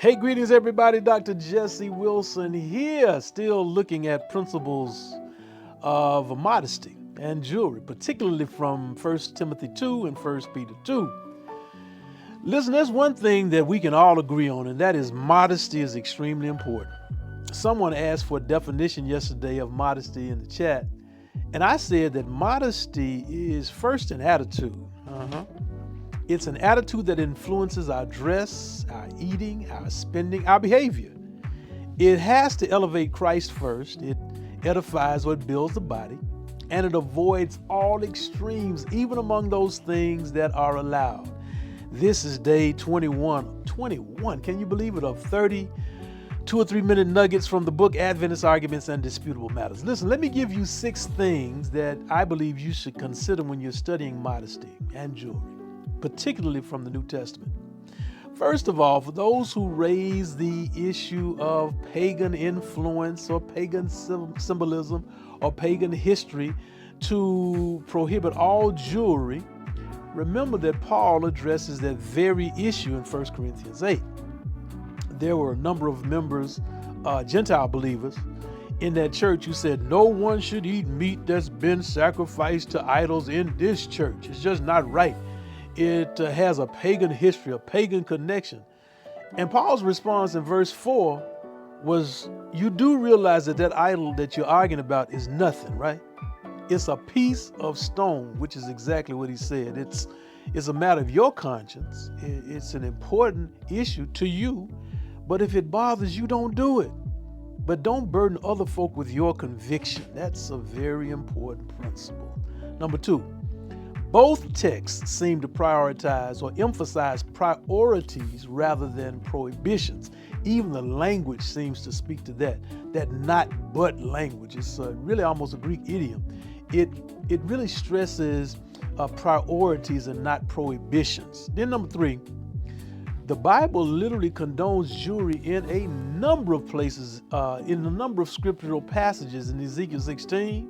Hey, greetings, everybody. Dr. Jesse Wilson here, still looking at principles of modesty and jewelry, particularly from 1 Timothy 2 and 1 Peter 2. Listen, there's one thing that we can all agree on, and that is modesty is extremely important. Someone asked for a definition yesterday of modesty in the chat, and I said that modesty is first an attitude. It's an attitude that influences our dress, our eating, our spending, our behavior. It has to elevate Christ first. It edifies or it builds the body, and it avoids all extremes, even among those things that are allowed. This is day 21. 21, can you believe it, of 30 2 or 3 minute nuggets from the book Adventist Arguments and Disputable Matters. Listen, let me give you 6 things that I believe you should consider when you're studying modesty and jewelry, particularly from the New Testament. First of all, for those who raise the issue of pagan influence or pagan symbolism or pagan history to prohibit all jewelry, remember that Paul addresses that very issue in 1 Corinthians 8. There were a number of members, Gentile believers, in that church who said no one should eat meat that's been sacrificed to idols in this church. It's just not right. It has a pagan history, a pagan connection. And Paul's response in verse 4 was, you do realize that that idol that you're arguing about is nothing, right? It's a piece of stone, which is exactly what he said. It's a matter of your conscience. It's an important issue to you, but if it bothers you, don't do it. But don't burden other folk with your conviction. That's a very important principle. Number 2, both texts seem to prioritize or emphasize priorities rather than prohibitions. Even the language seems to speak to that not but language. It's really almost a Greek idiom. It really stresses priorities and not prohibitions. Then number 3, the Bible literally condones jewelry in a number of places, in a number of scriptural passages. In Ezekiel 16,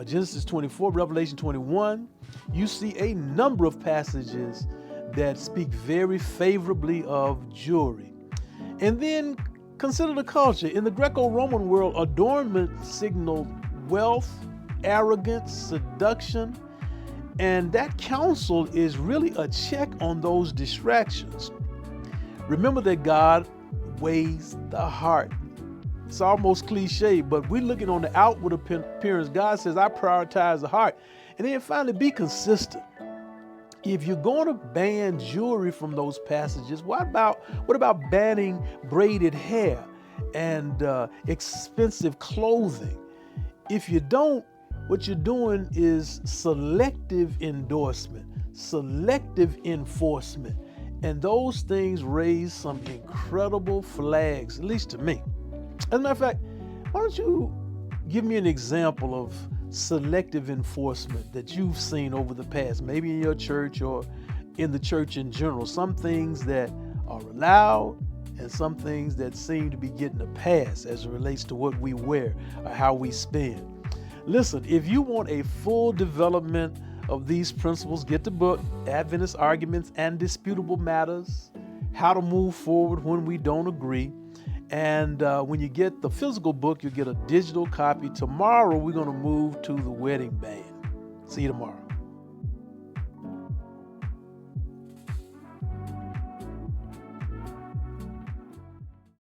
Genesis 24, Revelation 21, you see a number of passages that speak very favorably of jewelry. And then consider the culture. In the Greco-Roman world, adornment signaled wealth, arrogance, seduction, and that counsel is really a check on those distractions. Remember that God weighs the heart. It's almost cliche, but we're looking on the outward appearance. God says, I prioritize the heart. And then finally, be consistent. If you're going to ban jewelry from those passages, what about banning braided hair and expensive clothing? If you don't, what you're doing is selective endorsement, selective enforcement. And those things raise some incredible flags, at least to me. As a matter of fact, why don't you give me an example of selective enforcement that you've seen over the past, maybe in your church or in the church in general, some things that are allowed and some things that seem to be getting a pass as it relates to what we wear or how we spend. Listen, if you want a full development of these principles, get the book, Adventist Arguments and Disputable Matters, How to Move Forward When We Don't Agree. And when you get the physical book, you'll get a digital copy. Tomorrow, we're going to move to the wedding band. See you tomorrow.